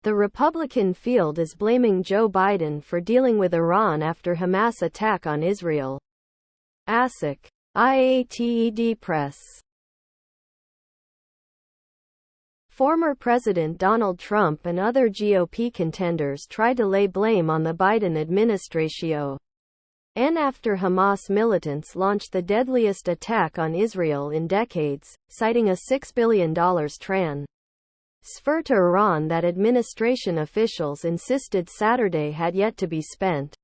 The Republican field is blaming Joe Biden for dealing with Iran after Hamas attack on Israel. ASIC. IATED Press. Former President Donald Trump and other GOP contenders tried to lay blame on the Biden administration after Hamas militants launched the deadliest attack on Israel in decades, citing a $6 billion transfer to Iran that administration officials insisted Saturday had yet to be spent.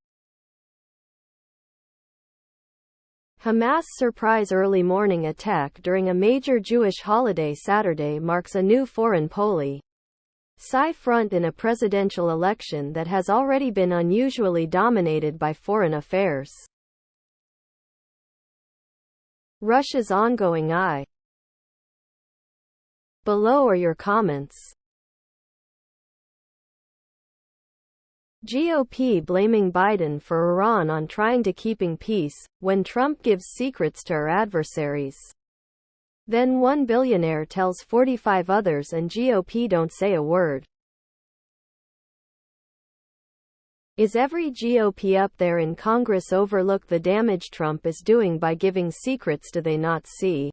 Hamas' surprise early morning attack during a major Jewish holiday Saturday marks a new foreign policy front in a presidential election that has already been unusually dominated by foreign affairs. Russia's ongoing eye. Below are your comments. GOP blaming Biden for Iran on trying to keeping peace, when Trump gives secrets to our adversaries. Then one billionaire tells 45 others and GOP don't say a word. Is every GOP up there in Congress overlook the damage Trump is doing by giving secrets do they not see?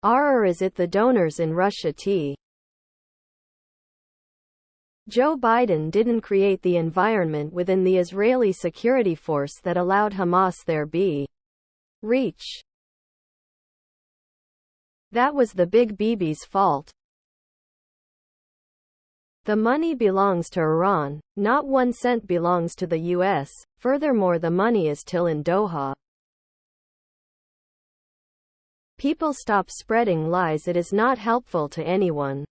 Or is it the donors in Russia Joe Biden didn't create the environment within the Israeli security force that allowed Hamas their reach. That was the big Bibi's fault. The money belongs to Iran, not 1 cent belongs to the U.S., furthermore the money is still in Doha. People stop spreading lies, it is not helpful to anyone.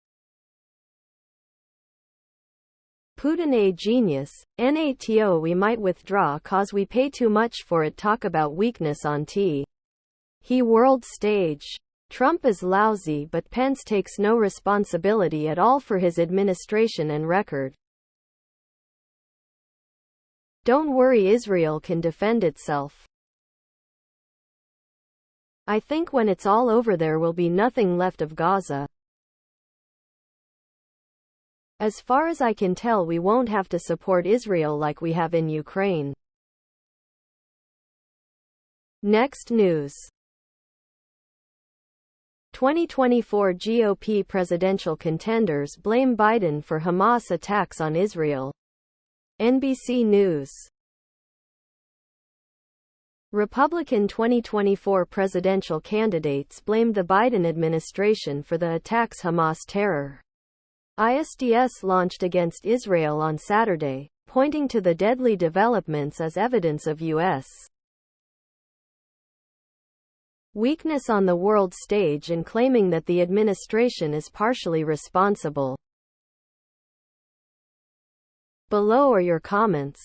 Putin a genius, NATO we might withdraw cause we pay too much for it talk about weakness on he world stage. Trump is lousy but Pence takes no responsibility at all for his administration and record. Don't worry, Israel can defend itself. I think when it's all over there will be nothing left of Gaza. As far as I can tell we won't have to support Israel like we have in Ukraine. Next news. 2024 GOP presidential contenders blame Biden for Hamas attacks on Israel. NBC News. Republican 2024 presidential candidates blamed the Biden administration for the attacks Hamas terror ISDS launched against Israel on Saturday, pointing to the deadly developments as evidence of U.S. weakness on the world stage and claiming that the administration is partially responsible. Below are your comments.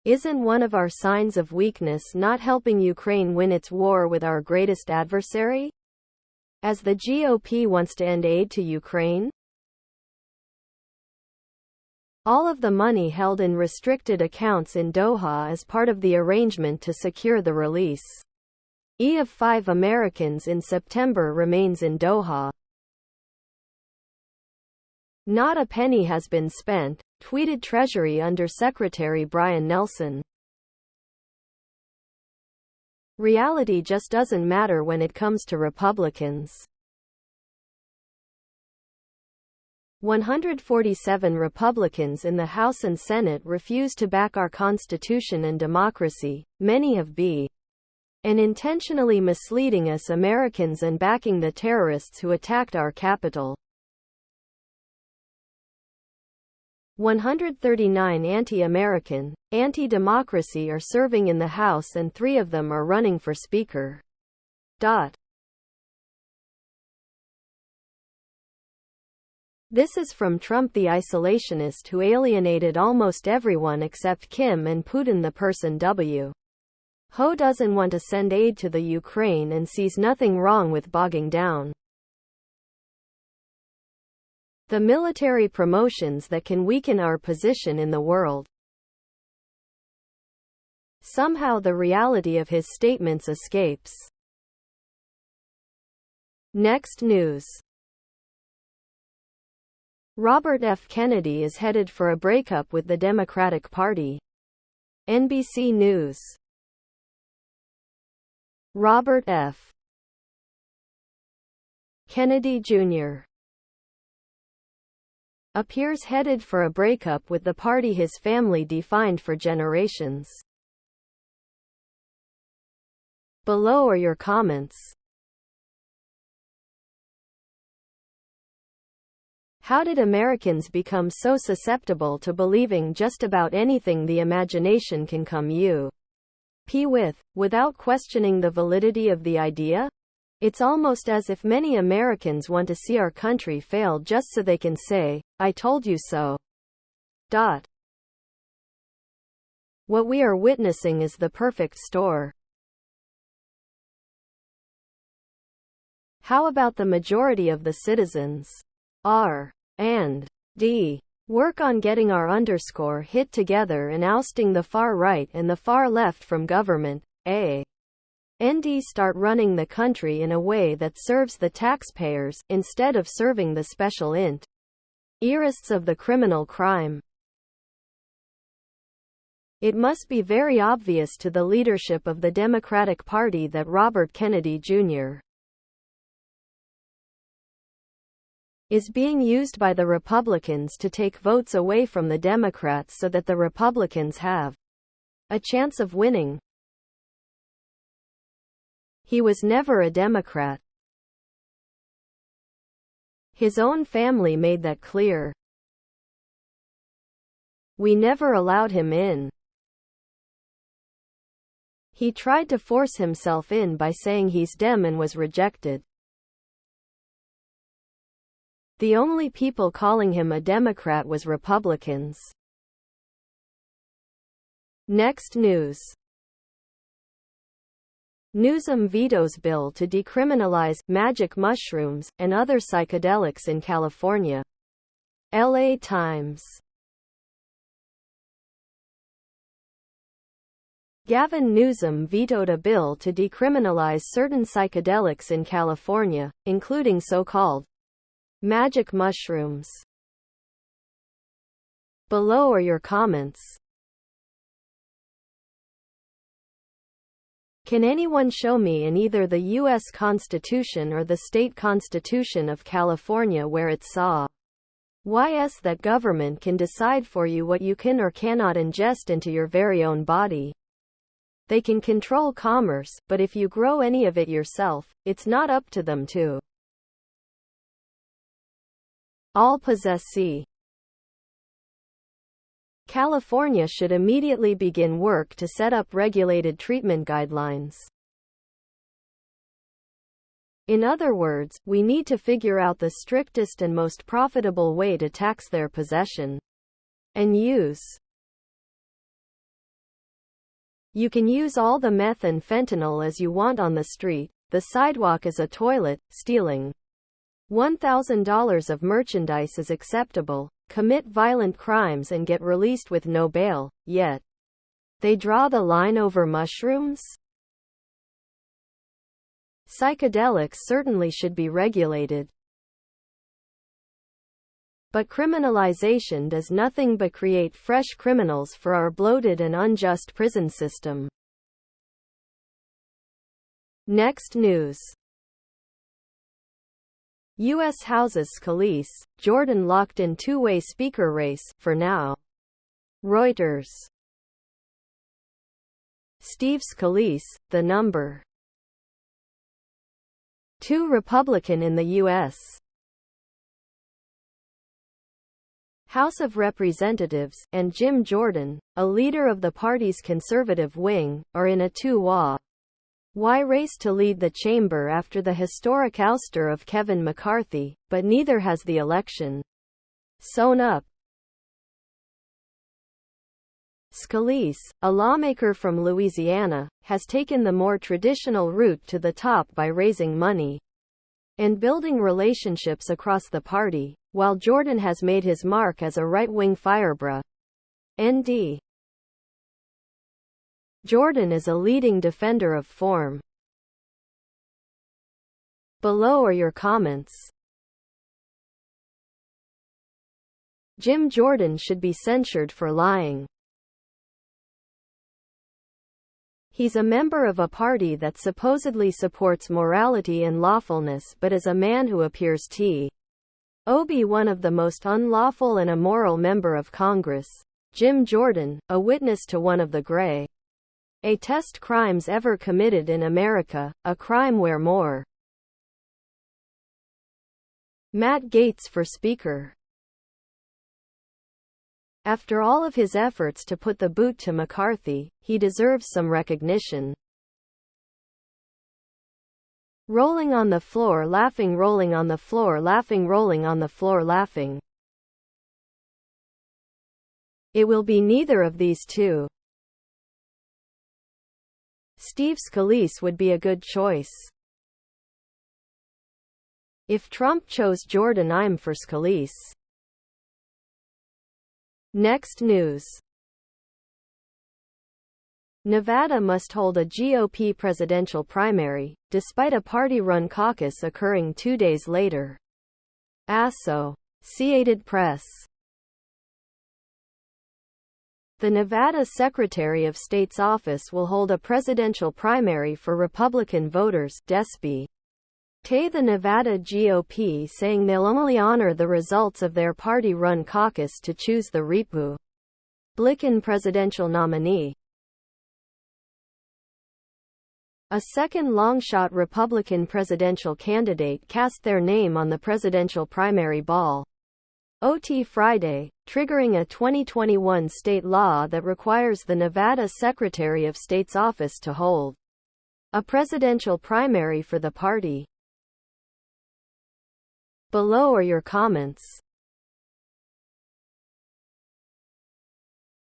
Isn't one of our signs of weakness not helping Ukraine win its war with our greatest adversary? As the GOP wants to end aid to Ukraine? All of the money held in restricted accounts in Doha as part of the arrangement to secure the release of 5 Americans in September remains in Doha. Not a penny has been spent, tweeted Treasury Under Secretary Brian Nelson. Reality just doesn't matter when it comes to Republicans. 147 Republicans in the House and Senate refuse to back our Constitution and democracy, many of been intentionally misleading us Americans and backing the terrorists who attacked our capital. 139 anti-American, anti-democracy are serving in the House and 3 of them are running for Speaker. This is from Trump the isolationist who alienated almost everyone except Kim and Putin the person who doesn't want to send aid to the Ukraine and sees nothing wrong with bogging down the military promotions that can weaken our position in the world. Somehow the reality of his statements escapes. Next news. Robert F. Kennedy is headed for a breakup with the Democratic Party. NBC News. Robert F. Kennedy Jr. appears headed for a breakup with the party his family defined for generations. Below are your comments. How did Americans become so susceptible to believing just about anything the imagination can come up with, without questioning the validity of the idea? It's almost as if many Americans want to see our country fail just so they can say, "I told you so." What we are witnessing is the perfect storm. How about the majority of the citizens? R&D. Work on getting our hit together and ousting the far right and the far left from government. A&D start running the country in a way that serves the taxpayers, instead of serving the special interests of the criminal crime. It must be very obvious to the leadership of the Democratic Party that Robert Kennedy Jr. is being used by the Republicans to take votes away from the Democrats so that the Republicans have a chance of winning. He was never a Democrat. His own family made that clear. We never allowed him in. He tried to force himself in by saying he's Dem and was rejected. The only people calling him a Democrat was Republicans. Next news. Newsom vetoes bill to decriminalize magic mushrooms and other psychedelics in California. LA Times. Gavin Newsom vetoed a bill to decriminalize certain psychedelics in California, including so-called magic mushrooms. Below are your comments. Can anyone show me in either the U.S. Constitution or the state constitution of California where it says that government can decide for you what you can or cannot ingest into your very own body? They can control commerce, but if you grow any of it yourself, it's not up to them to all possess. California should immediately begin work to set up regulated treatment guidelines. In other words, we need to figure out the strictest and most profitable way to tax their possession and use. You can use all the meth and fentanyl as you want on the street, the sidewalk as a toilet, stealing $1,000 of merchandise is acceptable, commit violent crimes and get released with no bail, yet they draw the line over mushrooms? Psychedelics certainly should be regulated. But criminalization does nothing but create fresh criminals for our bloated and unjust prison system. Next news. U.S. House's Scalise, Jordan locked in two-way speaker race, for now. Reuters. Steve Scalise, the number 2 Republican in the U.S. House of Representatives, and Jim Jordan, a leader of the party's conservative wing, are in a two-way race to lead the chamber after the historic ouster of Kevin McCarthy, but neither has the election sewn up. Scalise, a lawmaker from Louisiana, has taken the more traditional route to the top by raising money and building relationships across the party, while Jordan has made his mark as a right-wing firebrand. ND. Jordan is a leading defender of form. Below are your comments. Jim Jordan should be censured for lying. He's a member of a party that supposedly supports morality and lawfulness but is a man who appears to be one of the most unlawful and immoral member of Congress. Jim Jordan, a witness to one of the greatest crimes ever committed in America, a crime where more. Matt Gaetz for Speaker. After all of his efforts to put the boot to McCarthy, he deserves some recognition. Rolling on the floor laughing, rolling on the floor laughing, rolling on the floor laughing. It will be neither of these two. Steve Scalise would be a good choice. If Trump chose Jordan, I'm for Scalise. Next news. Nevada must hold a GOP presidential primary, despite a party-run caucus occurring 2 days later. Associated Press. The Nevada Secretary of State's office will hold a presidential primary for Republican voters, despite the Nevada GOP saying they'll only honor the results of their party-run caucus to choose the Republican presidential nominee. A second long-shot Republican presidential candidate cast their name on the presidential primary ballot Friday, triggering a 2021 state law that requires the Nevada Secretary of State's office to hold a presidential primary for the party. Below are your comments.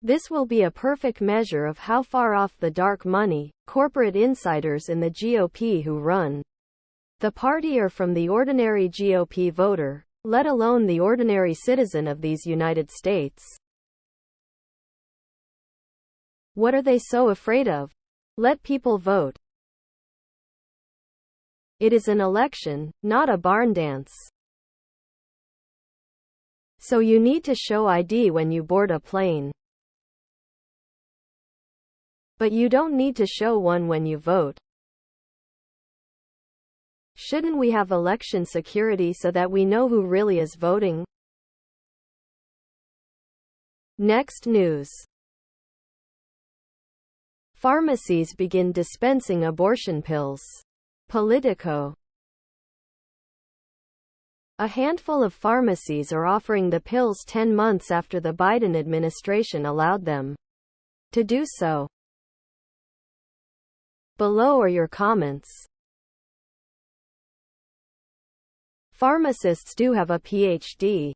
This will be a perfect measure of how far off the dark money, corporate insiders in the GOP who run the party are from the ordinary GOP voter, let alone the ordinary citizen of these United States. What are they so afraid of? Let people vote. It is an election, not a barn dance. So you need to show ID when you board a plane. But you don't need to show one when you vote. Shouldn't we have election security so that we know who really is voting? Next news. Pharmacies begin dispensing abortion pills. Politico. A handful of pharmacies are offering the pills 10 months after the Biden administration allowed them to do so. Below are your comments. Pharmacists do have a PhD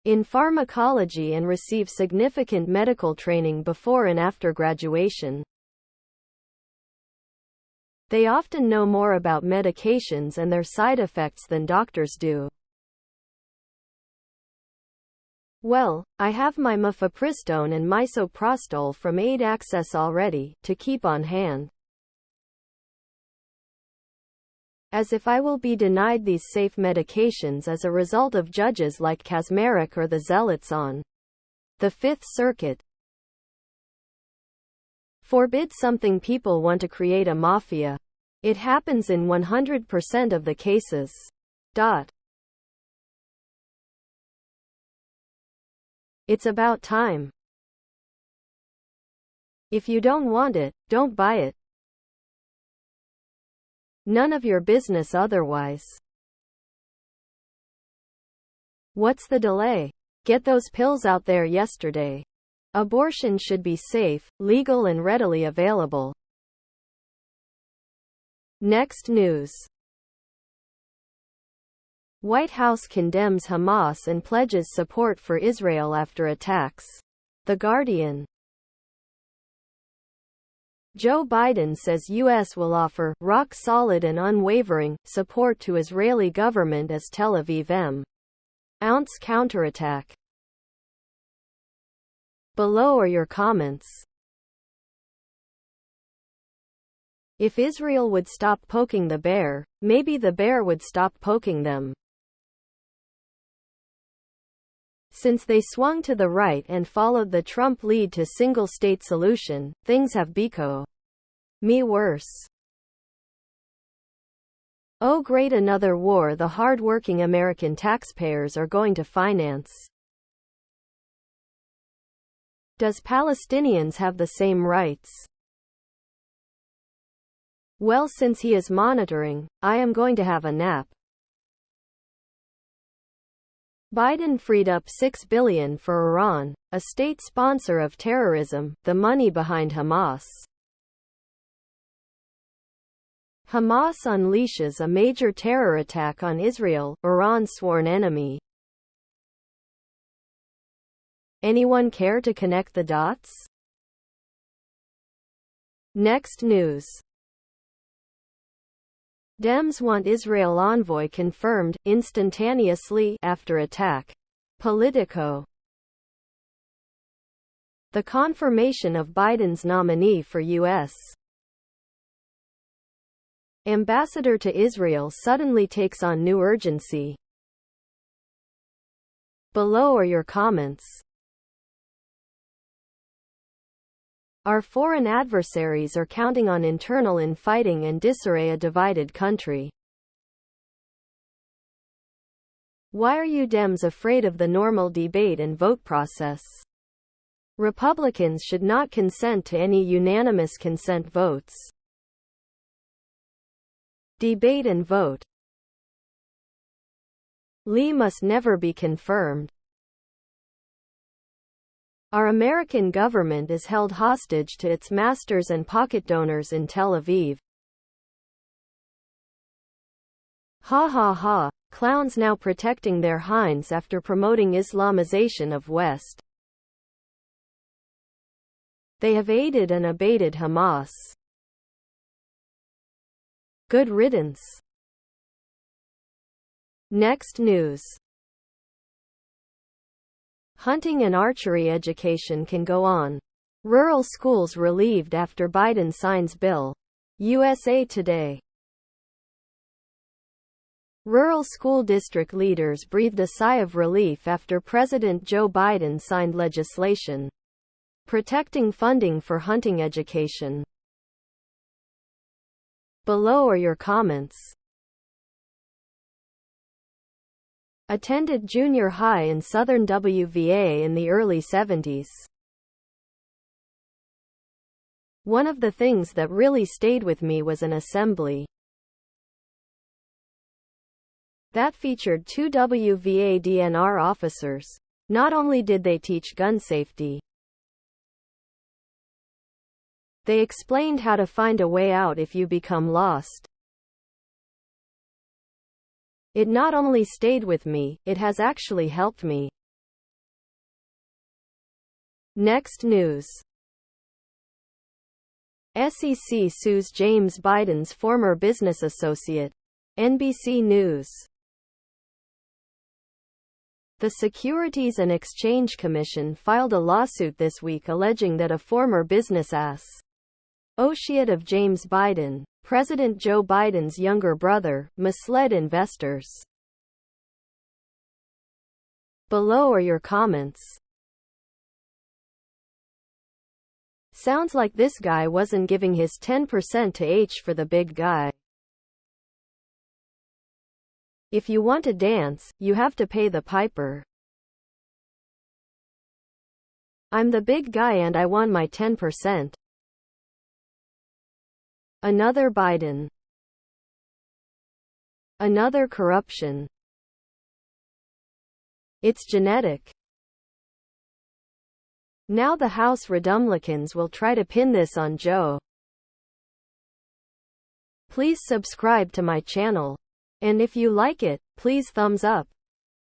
in pharmacology and receive significant medical training before and after graduation. They often know more about medications and their side effects than doctors do. Well, I have my mifepristone and misoprostol from Aid Access already, to keep on hand. As if I will be denied these safe medications as a result of judges like Kaczmarek or the zealots on the Fifth Circuit. Forbid something people want to create a mafia. It happens in 100% of the cases. It's about time. If you don't want it, don't buy it. None of your business otherwise. What's the delay? Get those pills out there yesterday. Abortion should be safe, legal and readily available. Next news. White House condemns Hamas and pledges support for Israel after attacks. The Guardian. Joe Biden says U.S. will offer rock-solid and unwavering support to Israeli government as Tel Aviv mounts counterattack. Below are your comments. If Israel would stop poking the bear, maybe the bear would stop poking them. Since they swung to the right and followed the Trump lead to single-state solution, things have become me worse. Oh great, another war the hard-working American taxpayers are going to finance. Does Palestinians have the same rights? Well, since he is monitoring, I am going to have a nap. Biden freed up $6 billion for Iran, a state sponsor of terrorism, the money behind Hamas. Hamas unleashes a major terror attack on Israel, Iran's sworn enemy. Anyone care to connect the dots? Next news. Dems want Israel envoy confirmed, instantaneously, after attack. Politico. The confirmation of Biden's nominee for U.S. ambassador to Israel suddenly takes on new urgency. Below are your comments. Our foreign adversaries are counting on internal infighting and disarray a divided country. Why are you Dems afraid of the normal debate and vote process? Republicans should not consent to any unanimous consent votes. Debate and vote. Lee must never be confirmed. Our American government is held hostage to its masters and pocket donors in Tel Aviv. Ha ha ha. Clowns now protecting their hinds after promoting Islamization of West. They have aided and abated Hamas. Good riddance. Next news. Hunting and archery education can go on. Rural schools relieved after Biden signs bill. USA Today. Rural school district leaders breathed a sigh of relief after President Joe Biden signed legislation protecting funding for hunting education. Below are your comments. Attended junior high in southern WVA in the early 70s. One of the things that really stayed with me was an assembly that featured 2 WVA DNR officers. Not only did they teach gun safety, they explained how to find a way out if you become lost. It not only stayed with me, it has actually helped me. Next news. SEC sues James Biden's former business associate. NBC News. The Securities and Exchange Commission filed a lawsuit this week alleging that a former business associate of James Biden, President Joe Biden's younger brother, misled investors. Below are your comments. Sounds like this guy wasn't giving his 10% to H for the big guy. If you want to dance, you have to pay the piper. I'm the big guy and I want my 10%. Another Biden. Another corruption. It's genetic. Now the House Republicans will try to pin this on Joe. Please subscribe to my channel. And if you like it, please thumbs up.